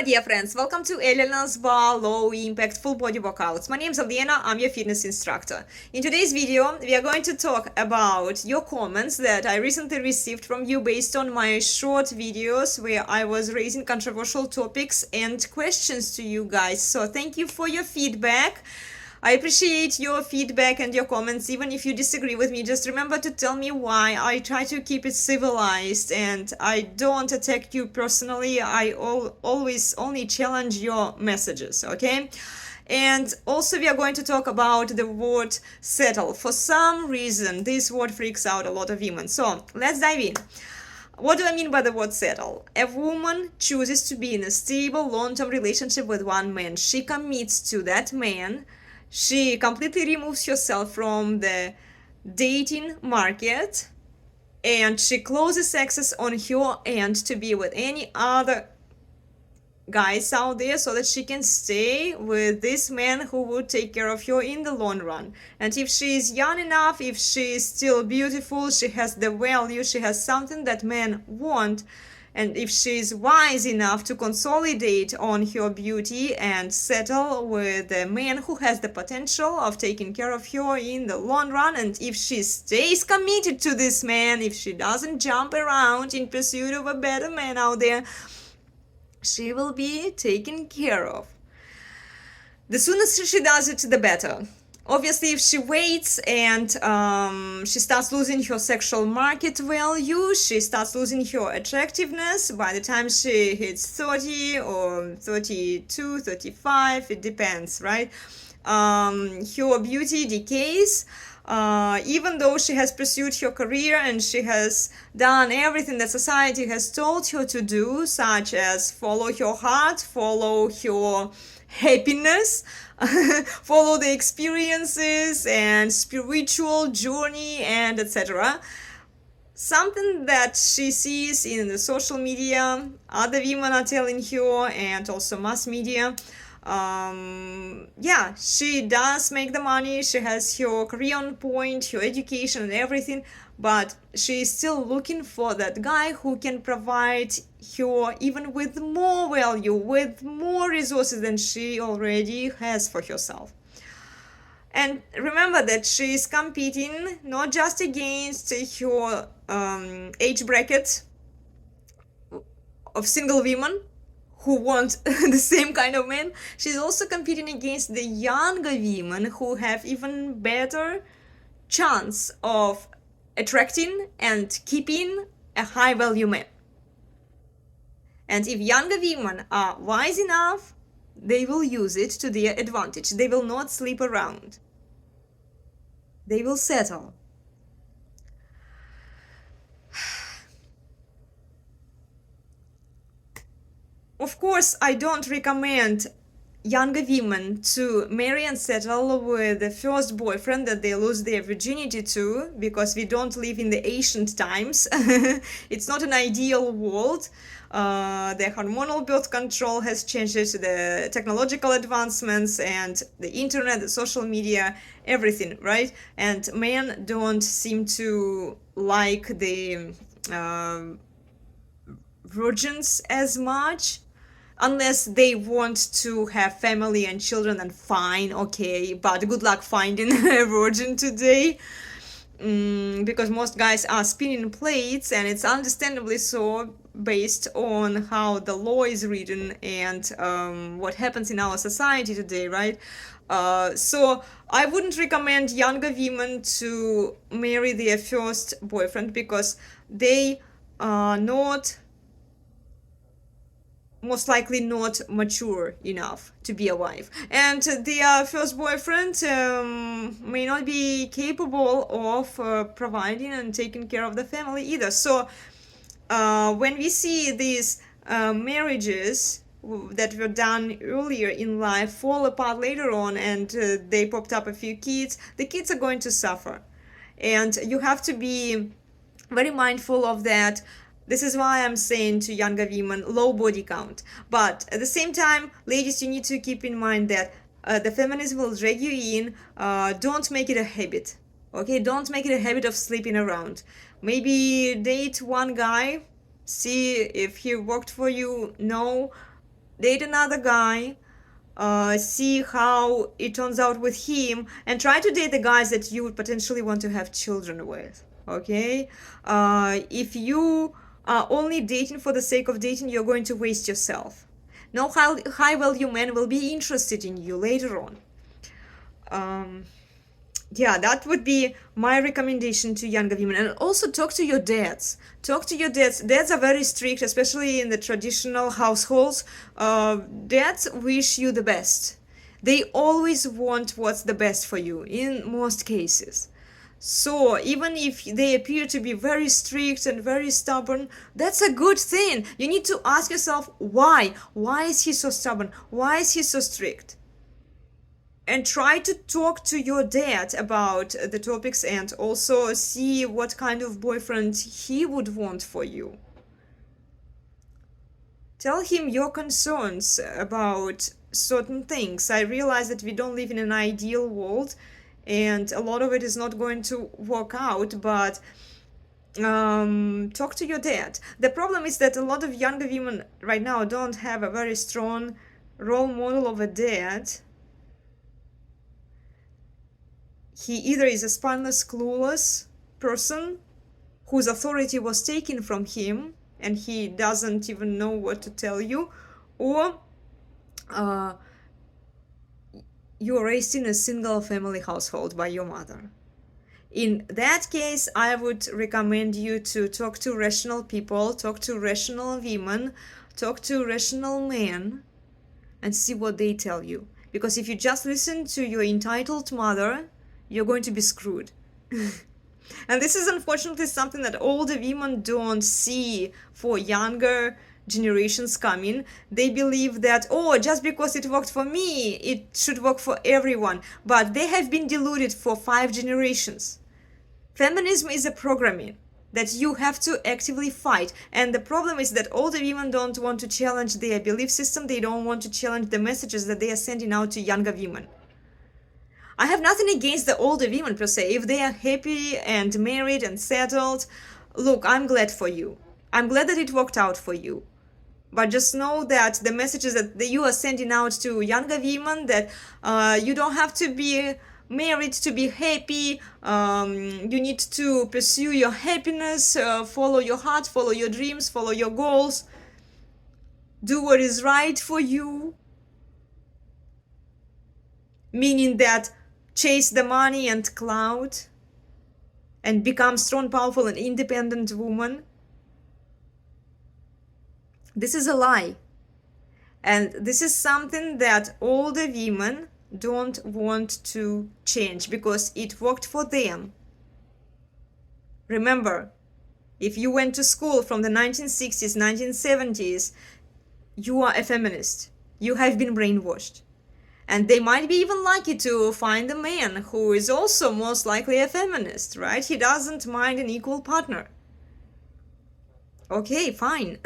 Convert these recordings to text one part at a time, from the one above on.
dear friends, welcome to elenasbarre low impact full body workouts. My name is Elena, I'm your fitness instructor. In today's video, we are going to talk about your comments that I recently received from you based on my short videos where I was raising controversial topics and questions to you guys. So thank you for your feedback. I appreciate your feedback and your comments. Even if you disagree with me, just remember to tell me why. I try to keep it civilized and I don't attack you personally. I always only challenge your messages, okay? And also we are going to talk about the word settle. For some reason, this word freaks out a lot of women. So let's dive in. What do I mean by the word settle? A woman chooses to be in a stable, long-term relationship with one man. She commits to that man. She completely removes herself from the dating market and she closes access on her end to be with any other guys out there so that she can stay with this man who would take care of her in the long run. And if she is young enough, if she is still beautiful, she has the value, she has something that men want, and if she is wise enough to consolidate on her beauty and settle with a man who has the potential of taking care of her in the long run, and if she stays committed to this man, if she doesn't jump around in pursuit of a better man out there, she will be taken care of. The sooner she does it, the better. Obviously, if she waits and she starts losing her sexual market value, she starts losing her attractiveness by the time she hits 30 or 32, 35, it depends, right? Her beauty decays. Even though she has pursued her career and she has done everything that society has told her to do, such as follow her heart, follow her happiness, follow the experiences and spiritual journey and etc. Something that she sees in the social media, other women are telling her, and also mass media. Yeah, she does make the money, she has her career on point, her education and everything, but she is still looking for that guy who can provide her even with more value, with more resources than she already has for herself. And remember that she is competing not just against her age bracket of single women who want the same kind of men. She's also competing against the younger women who have even better chance of attracting and keeping a high value man. And if younger women are wise enough, they will use it to their advantage. They will not sleep around. They will settle. Of course, I don't recommend younger women to marry and settle with the first boyfriend that they lose their virginity to, because we don't live in the ancient times. It's not an ideal world. The hormonal birth control has changed it, the technological advancements and the internet, the social media, everything, right? And men don't seem to like the virgins as much, unless they want to have family and children, and fine, okay, but good luck finding a virgin today, because most guys are spinning plates, and it's understandably so based on how the law is written and what happens in our society today, right? So I wouldn't recommend younger women to marry their first boyfriend, because they are most likely not mature enough to be a wife, and their first boyfriend may not be capable of providing and taking care of the family either. So when we see these marriages that were done earlier in life fall apart later on, and they popped up a few kids, the kids are going to suffer, and you have to be very mindful of that. This is why I'm saying to younger women, low body count. But at the same time, ladies, you need to keep in mind that the feminism will drag you in. Don't make it a habit, okay? Don't make it a habit of sleeping around. Maybe date one guy, see if he worked for you. No, date another guy, see how it turns out with him, and try to date the guys that you would potentially want to have children with. Okay, if you are only dating for the sake of dating, you're going to waste yourself. No high value man will be interested in you later on. Yeah, that would be my recommendation to younger women. And also talk to your dads. Talk to your dads. Dads are very strict, especially in the traditional households. Dads wish you the best. They always want what's the best for you in most cases. So even if they appear to be very strict and very stubborn, that's a good thing. You need to ask yourself why. Why is he so stubborn? Why is he so strict? And try to talk to your dad about the topics and also see what kind of boyfriend he would want for you. Tell him your concerns about certain things. I realize that we don't live in an ideal world and a lot of it is not going to work out, but talk to your dad. The problem is that a lot of younger women right now don't have a very strong role model of a dad. He either is a spineless, clueless person whose authority was taken from him and he doesn't even know what to tell you, or you are raised in a single family household by your mother. In that case, I would recommend you to talk to rational people, talk to rational women, talk to rational men, and see what they tell you. Because if you just listen to your entitled mother, you're going to be screwed. And this is unfortunately something that older women don't see for younger generations coming. They believe that, oh, just because it worked for me, it should work for everyone. But they have been deluded for 5 generations. Feminism is a programming that you have to actively fight. And the problem is that older women don't want to challenge their belief system. They don't want to challenge the messages that they are sending out to younger women. I have nothing against the older women per se. If they are happy and married and settled, look, I'm glad for you. I'm glad that it worked out for you. But just know that the messages that you are sending out to younger women, that you don't have to be married to be happy. You need to pursue your happiness, follow your heart, follow your dreams, follow your goals. Do what is right for you. Meaning that chase the money and clout and become strong, powerful, and independent woman. This is a lie. And this is something that older women don't want to change because it worked for them. Remember, if you went to school from the 1960s, 1970s, you are a feminist. You have been brainwashed. And they might be even lucky to find a man who is also most likely a feminist, right? He doesn't mind an equal partner. Okay, fine.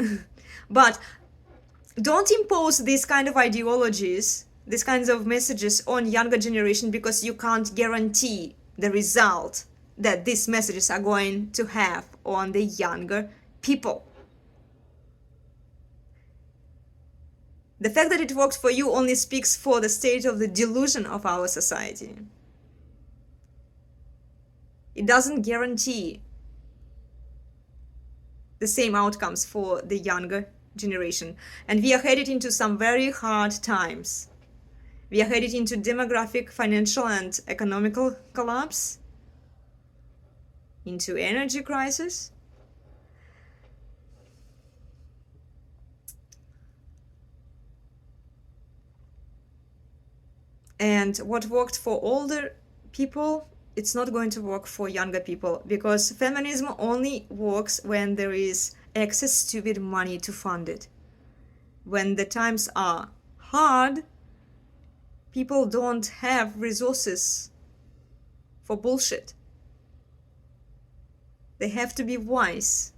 But don't impose these kind of ideologies, these kinds of messages on younger generation because you can't guarantee the result that these messages are going to have on the younger people. The fact that it works for you only speaks for the state of the delusion of our society. It doesn't guarantee the same outcomes for the younger generation. And we are headed into some very hard times. We are headed into demographic, financial, and economical collapse, into energy crisis. And what worked for older people, it's not going to work for younger people because feminism only works when there is excess stupid money to fund it. When the times are hard, people don't have resources for bullshit. They have to be wise.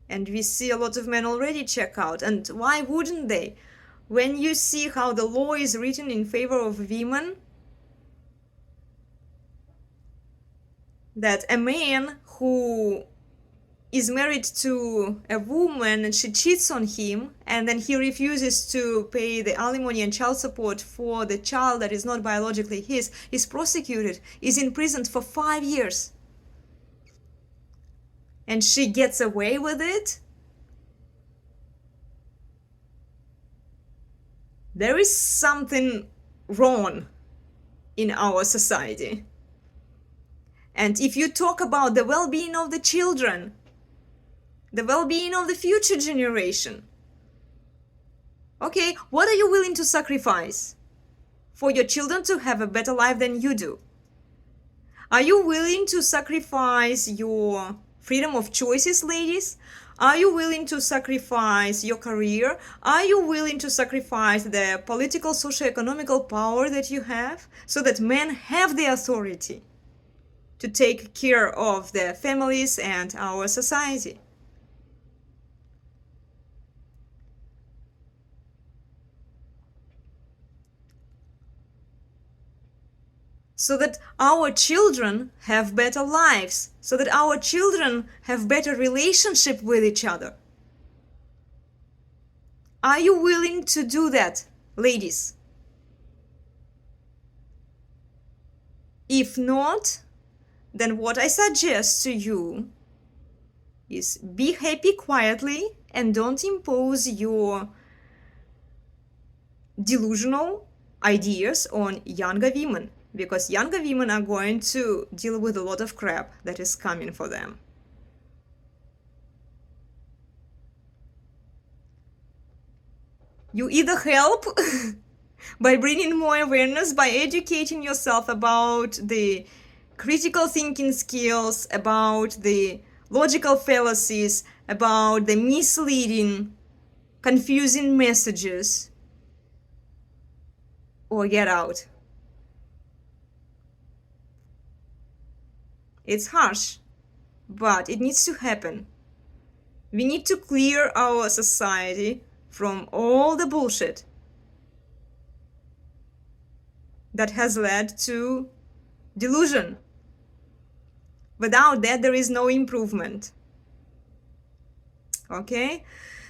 And we see a lot of men already check out. And why wouldn't they? When you see how the law is written in favor of women, that a man who is married to a woman and she cheats on him, and then he refuses to pay the alimony and child support for the child that is not biologically his, is prosecuted, is imprisoned for 5 years, and she gets away with it, there is something wrong in our society. And if you talk about the well-being of the children, the well-being of the future generation, okay, what are you willing to sacrifice for your children to have a better life than you do? Are you willing to sacrifice your freedom of choices, ladies? Are you willing to sacrifice your career? Are you willing to sacrifice the political, socio-economical power that you have so that men have the authority to take care of their families and our society? So that our children have better lives, so that our children have better relationship with each other. Are you willing to do that, ladies? If not, then what I suggest to you is be happy quietly and don't impose your delusional ideas on younger women, because younger women are going to deal with a lot of crap that is coming for them. You either help by bringing more awareness, by educating yourself about the critical thinking skills, about the logical fallacies, about the misleading, confusing messages, or get out. It's harsh, but it needs to happen. We need to clear our society from all the bullshit that has led to delusion. Without that, there is no improvement. Okay?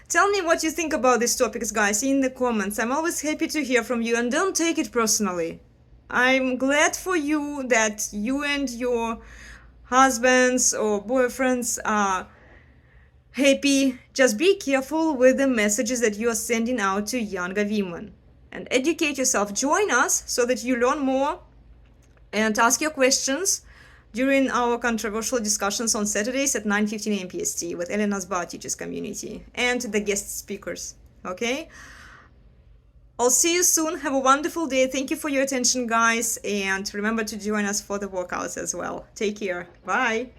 Tell me what you think about these topics, guys, in the comments. I'm always happy to hear from you, and don't take it personally. I'm glad for you that you and your husbands or boyfriends are happy. Just be careful with the messages that you are sending out to younger women, and educate yourself. Join us so that you learn more and ask your questions during our controversial discussions on Saturdays at 9:15 a.m. PST with elenasbarre Teachers Community and the guest speakers. Okay? I'll see you soon. Have a wonderful day. Thank you for your attention, guys. And remember to join us for the workouts as well. Take care. Bye.